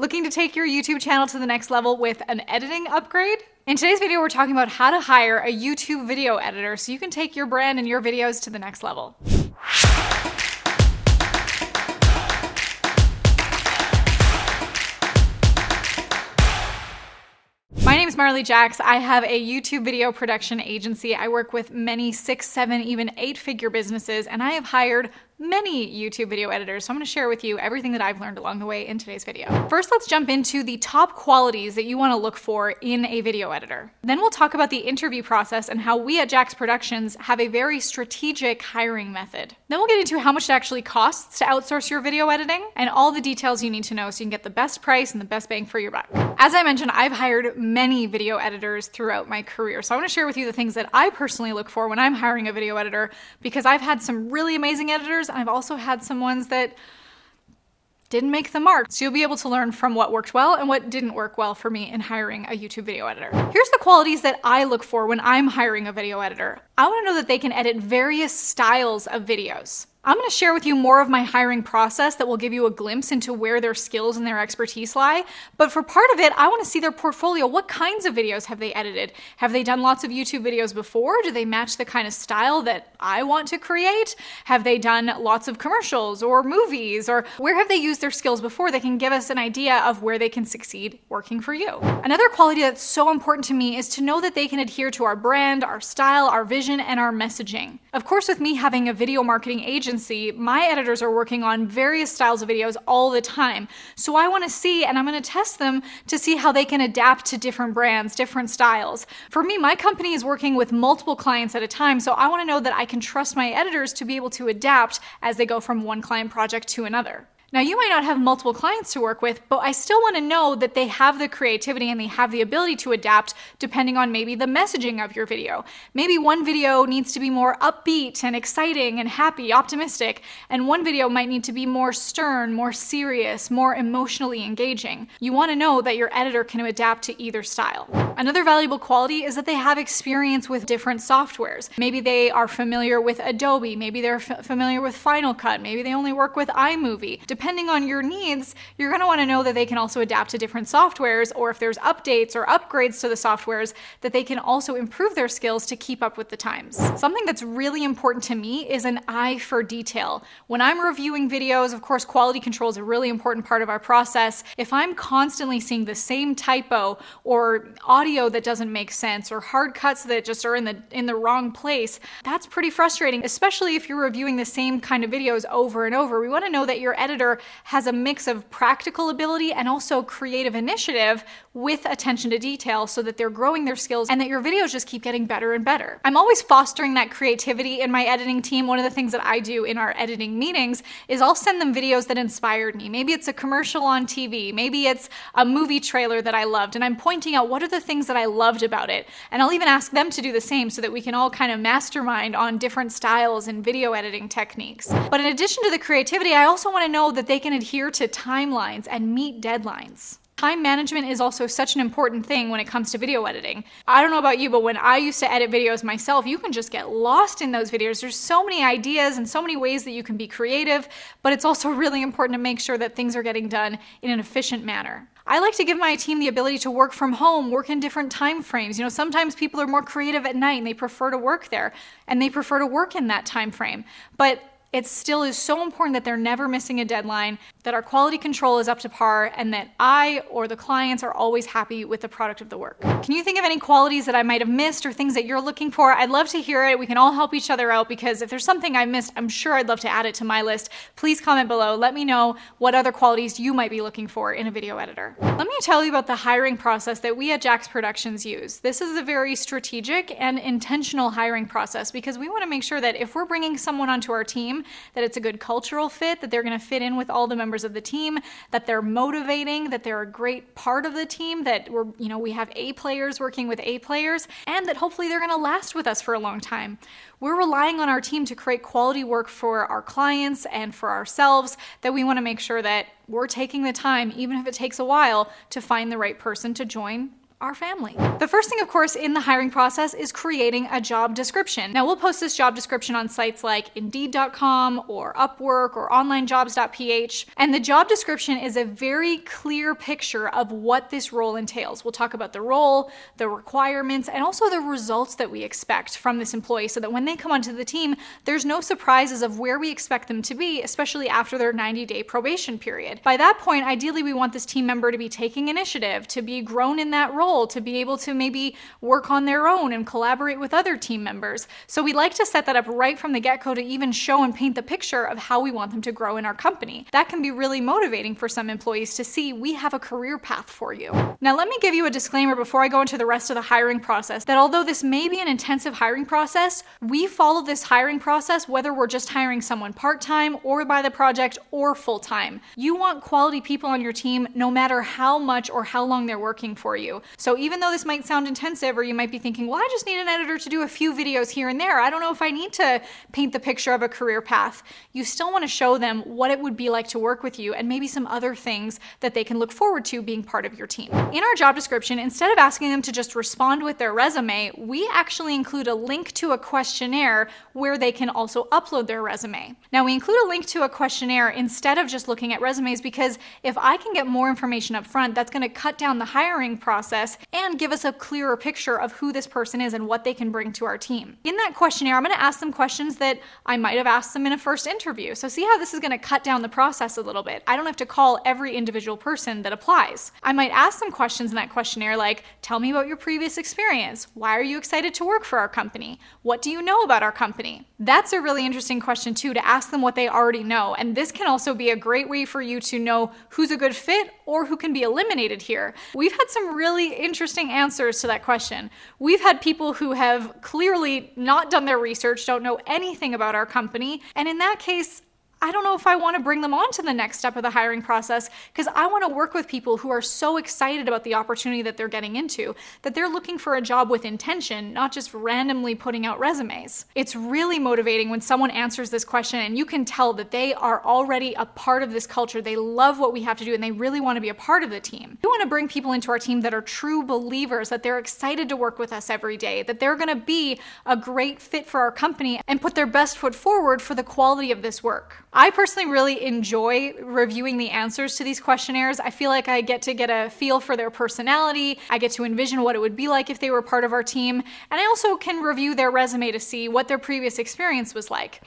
Looking to take your YouTube channel to the next level with an editing upgrade? In today's video, we're talking about how to hire a YouTube video editor so you can take your brand and your videos to the next level. My name is Marley Jaxx. I have a YouTube video production agency. I work with many 6, 7, even 8-figure businesses, and I have hired many YouTube video editors. So I'm going to share with you everything that I've learned along the way in today's video. First, let's jump into the top qualities that you want to look for in a video editor. Then we'll talk about the interview process and how we at Jaxx Productions have a very strategic hiring method. Then we'll get into how much it actually costs to outsource your video editing and all the details you need to know so you can get the best price and the best bang for your buck. As I mentioned, I've hired many video editors throughout my career. So I want to share with you the things that I personally look for when I'm hiring a video editor, because I've had some really amazing editors and I've also had some ones that didn't make the mark. So you'll be able to learn from what worked well and what didn't work well for me in hiring a YouTube video editor. Here's the qualities that I look for when I'm hiring a video editor. I want to know that they can edit various styles of videos. I'm going to share with you more of my hiring process that will give you a glimpse into where their skills and their expertise lie. But for part of it, I want to see their portfolio. What kinds of videos have they edited? Have they done lots of YouTube videos before? Do they match the kind of style that I want to create? Have they done lots of commercials or movies? Or where have they used their skills before that can give us an idea of where they can succeed working for you? Another quality that's so important to me is to know that they can adhere to our brand, our style, our vision, and our messaging. Of course, with me having a video marketing agency, my editors are working on various styles of videos all the time. So I want to see, and I'm going to test them to see how they can adapt to different brands, different styles. For me, my company is working with multiple clients at a time, so I want to know that I can trust my editors to be able to adapt as they go from one client project to another. Now, you might not have multiple clients to work with, but I still want to know that they have the creativity and they have the ability to adapt depending on maybe the messaging of your video. Maybe one video needs to be more upbeat and exciting and happy, optimistic, and one video might need to be more stern, more serious, more emotionally engaging. You want to know that your editor can adapt to either style. Another valuable quality is that they have experience with different softwares. Maybe they are familiar with Adobe, maybe they're familiar with Final Cut, maybe they only work with iMovie. Depending on your needs, you're going to want to know that they can also adapt to different softwares, or if there's updates or upgrades to the softwares, that they can also improve their skills to keep up with the times. Something that's really important to me is an eye for detail. When I'm reviewing videos, of course, quality control is a really important part of our process. If I'm constantly seeing the same typo or audio that doesn't make sense or hard cuts that just are in the wrong place, that's pretty frustrating, especially if you're reviewing the same kind of videos over and over. We want to know that your editor has a mix of practical ability and also creative initiative with attention to detail so that they're growing their skills and that your videos just keep getting better and better. I'm always fostering that creativity in my editing team. One of the things that I do in our editing meetings is I'll send them videos that inspired me. Maybe it's a commercial on TV, maybe it's a movie trailer that I loved, and I'm pointing out what are the things that I loved about it. And I'll even ask them to do the same so that we can all kind of mastermind on different styles and video editing techniques. But in addition to the creativity, I also want to know that they can adhere to timelines and meet deadlines. Time management is also such an important thing when it comes to video editing. I don't know about you, but when I used to edit videos myself, you can just get lost in those videos. There's so many ideas and so many ways that you can be creative, but it's also really important to make sure that things are getting done in an efficient manner. I like to give my team the ability to work from home, work in different time frames. You know, sometimes people are more creative at night and they prefer to work there and they prefer to work in that time frame. But it still is so important that they're never missing a deadline, that our quality control is up to par, and that I or the clients are always happy with the product of the work. Can you think of any qualities that I might have missed or things that you're looking for? I'd love to hear it. We can all help each other out, because if there's something I missed, I'm sure I'd love to add it to my list. Please comment below. Let me know what other qualities you might be looking for in a video editor. Let me tell you about the hiring process that we at Jaxx Productions use. This is a very strategic and intentional hiring process because we want to make sure that if we're bringing someone onto our team, that it's a good cultural fit, that they're going to fit in with all the members of the team, that they're motivating, that they're a great part of the team, that we have A players working with A players, and that hopefully they're going to last with us for a long time. We're relying on our team to create quality work for our clients and for ourselves, that we want to make sure that we're taking the time, even if it takes a while, to find the right person to join our family. The first thing, of course, in the hiring process is creating a job description. Now, we'll post this job description on sites like Indeed.com or Upwork or onlinejobs.ph. And the job description is a very clear picture of what this role entails. We'll talk about the role, the requirements, and also the results that we expect from this employee so that when they come onto the team, there's no surprises of where we expect them to be, especially after their 90-day probation period. By that point, ideally, we want this team member to be taking initiative, to be grown in that role, to be able to maybe work on their own and collaborate with other team members. So we like to set that up right from the get-go to even show and paint the picture of how we want them to grow in our company. That can be really motivating for some employees to see we have a career path for you. Now, let me give you a disclaimer before I go into the rest of the hiring process that although this may be an intensive hiring process, we follow this hiring process whether we're just hiring someone part-time or by the project or full-time. You want quality people on your team no matter how much or how long they're working for you. So even though this might sound intensive, or you might be thinking, well, I just need an editor to do a few videos here and there. I don't know if I need to paint the picture of a career path. You still want to show them what it would be like to work with you and maybe some other things that they can look forward to being part of your team. In our job description, instead of asking them to just respond with their resume, we actually include a link to a questionnaire where they can also upload their resume. Now, we include a link to a questionnaire instead of just looking at resumes because if I can get more information up front, that's going to cut down the hiring process and give us a clearer picture of who this person is and what they can bring to our team. In that questionnaire, I'm going to ask them questions that I might have asked them in a first interview. So see how this is going to cut down the process a little bit. I don't have to call every individual person that applies. I might ask them questions in that questionnaire like, tell me about your previous experience. Why are you excited to work for our company? What do you know about our company? That's a really interesting question too, to ask them what they already know. And this can also be a great way for you to know who's a good fit or who can be eliminated here. We've had some really interesting answers to that question. We've had people who have clearly not done their research, don't know anything about our company, and in that case, I don't know if I want to bring them on to the next step of the hiring process because I want to work with people who are so excited about the opportunity that they're getting into, that they're looking for a job with intention, not just randomly putting out resumes. It's really motivating when someone answers this question and you can tell that they are already a part of this culture. They love what we have to do and they really want to be a part of the team. We want to bring people into our team that are true believers, that they're excited to work with us every day, that they're going to be a great fit for our company and put their best foot forward for the quality of this work. I personally really enjoy reviewing the answers to these questionnaires. I feel like I get to get a feel for their personality. I get to envision what it would be like if they were part of our team. And I also can review their resume to see what their previous experience was like.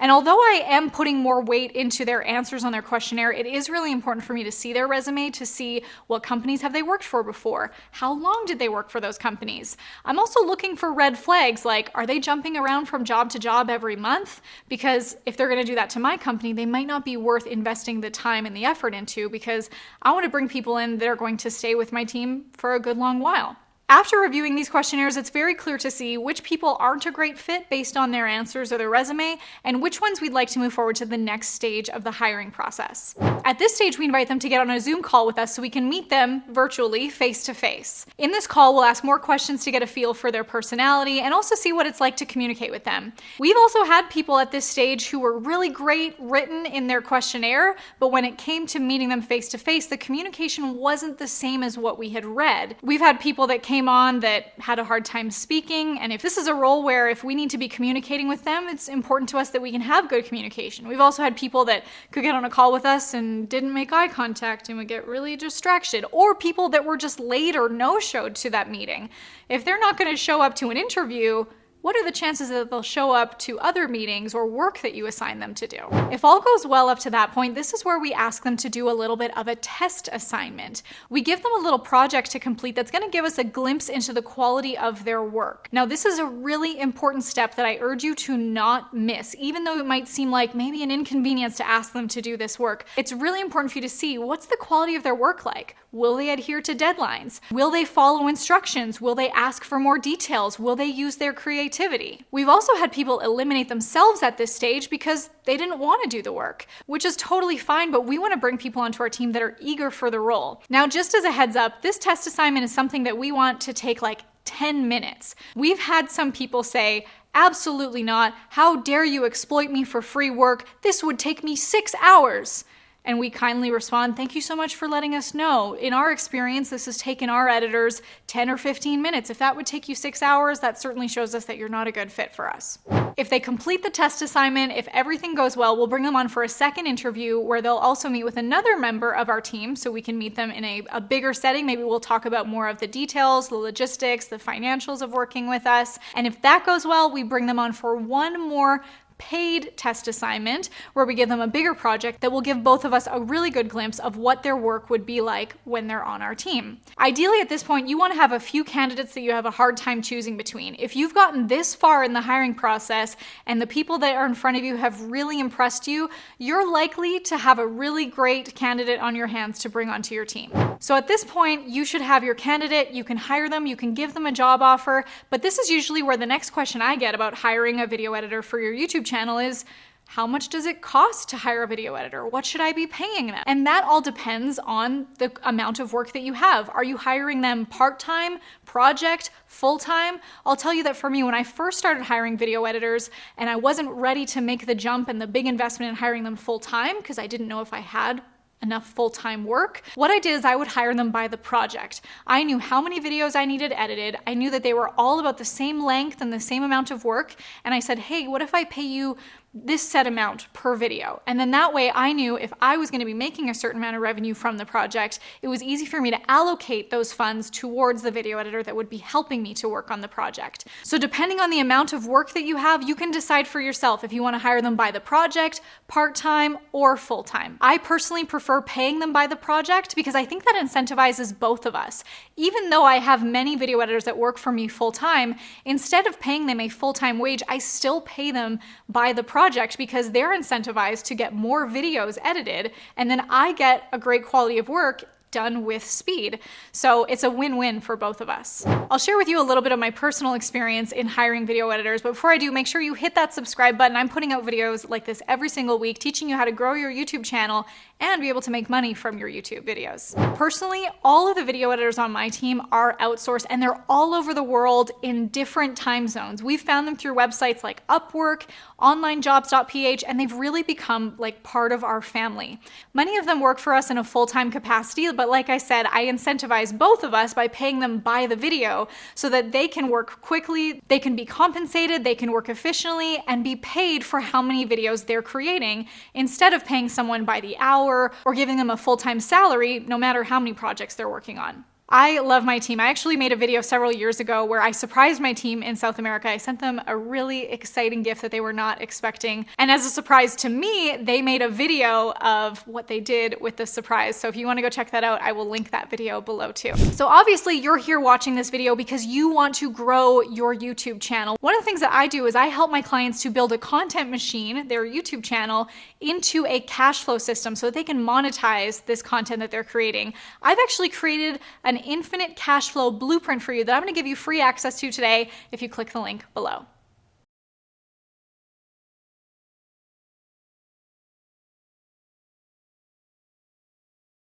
And although I am putting more weight into their answers on their questionnaire, it is really important for me to see their resume to see what companies have they worked for before? How long did they work for those companies? I'm also looking for red flags like, are they jumping around from job to job every month? Because if they're going to do that to my company, they might not be worth investing the time and the effort into because I want to bring people in that are going to stay with my team for a good long while. After reviewing these questionnaires, it's very clear to see which people aren't a great fit based on their answers or their resume, and which ones we'd like to move forward to the next stage of the hiring process. At this stage, we invite them to get on a Zoom call with us so we can meet them virtually, face-to-face. In this call, we'll ask more questions to get a feel for their personality and also see what it's like to communicate with them. We've also had people at this stage who were really great written in their questionnaire, but when it came to meeting them face-to-face, the communication wasn't the same as what we had read. We've had people that came on that had a hard time speaking, and if this is a role where if we need to be communicating with them, it's important to us that we can have good communication. We've also had people that could get on a call with us and didn't make eye contact and would get really distracted, or people that were just late or no-showed to that meeting. If they're not going to show up to an interview, what are the chances that they'll show up to other meetings or work that you assign them to do? If all goes well up to that point, this is where we ask them to do a little bit of a test assignment. We give them a little project to complete that's going to give us a glimpse into the quality of their work. Now, this is a really important step that I urge you to not miss, even though it might seem like maybe an inconvenience to ask them to do this work. It's really important for you to see what's the quality of their work like. Will they adhere to deadlines? Will they follow instructions? Will they ask for more details? Will they use their creativity? We've also had people eliminate themselves at this stage because they didn't want to do the work, which is totally fine, but we want to bring people onto our team that are eager for the role. Now, just as a heads up, this test assignment is something that we want to take like 10 minutes. We've had some people say, absolutely not. How dare you exploit me for free work? This would take me 6 hours. And we kindly respond, thank you so much for letting us know. In our experience, this has taken our editors 10 or 15 minutes. If that would take you 6 hours, that certainly shows us that you're not a good fit for us. If they complete the test assignment, if everything goes well, we'll bring them on for a second interview where they'll also meet with another member of our team so we can meet them in a bigger setting. Maybe we'll talk about more of the details, the logistics, the financials of working with us. And if that goes well, we bring them on for one more paid test assignment where we give them a bigger project that will give both of us a really good glimpse of what their work would be like when they're on our team. Ideally, at this point, you want to have a few candidates that you have a hard time choosing between. If you've gotten this far in the hiring process and the people that are in front of you have really impressed you, you're likely to have a really great candidate on your hands to bring onto your team. So at this point, you should have your candidate, you can hire them, you can give them a job offer, but this is usually where the next question I get about hiring a video editor for your YouTube channel is, how much does it cost to hire a video editor? What should I be paying them? And that all depends on the amount of work that you have. Are you hiring them part-time, project, full-time? I'll tell you that for me, when I first started hiring video editors and I wasn't ready to make the jump and the big investment in hiring them full-time because I didn't know if I had enough full-time work, what I did is I would hire them by the project. I knew how many videos I needed edited. I knew that they were all about the same length and the same amount of work. And I said, hey, what if I pay you this set amount per video? And then that way I knew if I was going to be making a certain amount of revenue from the project, it was easy for me to allocate those funds towards the video editor that would be helping me to work on the project. So depending on the amount of work that you have, you can decide for yourself if you want to hire them by the project, part-time, or full-time. I personally prefer paying them by the project because I think that incentivizes both of us. Even though I have many video editors that work for me full-time, instead of paying them a full-time wage, I still pay them by the project because they're incentivized to get more videos edited, and then I get a great quality of work done with speed. So it's a win-win for both of us. I'll share with you a little bit of my personal experience in hiring video editors, but before I do, make sure you hit that subscribe button. I'm putting out videos like this every single week, teaching you how to grow your YouTube channel and be able to make money from your YouTube videos. Personally, all of the video editors on my team are outsourced, and they're all over the world in different time zones. We've found them through websites like Upwork, onlinejobs.ph, and they've really become like part of our family. Many of them work for us in a full-time capacity, but like I said, I incentivize both of us by paying them by the video so that they can work quickly, they can be compensated, they can work efficiently, and be paid for how many videos they're creating instead of paying someone by the hour or giving them a full-time salary no matter how many projects they're working on. I love my team. I actually made a video several years ago where I surprised my team in South America. I sent them a really exciting gift that they were not expecting. And as a surprise to me, they made a video of what they did with the surprise. So if you want to go check that out, I will link that video below too. So obviously you're here watching this video because you want to grow your YouTube channel. One of the things that I do is I help my clients to build a content machine, their YouTube channel, into a cash flow system so that they can monetize this content that they're creating. I've actually created an infinite cash flow blueprint for you that I'm going to give you free access to today if you click the link below.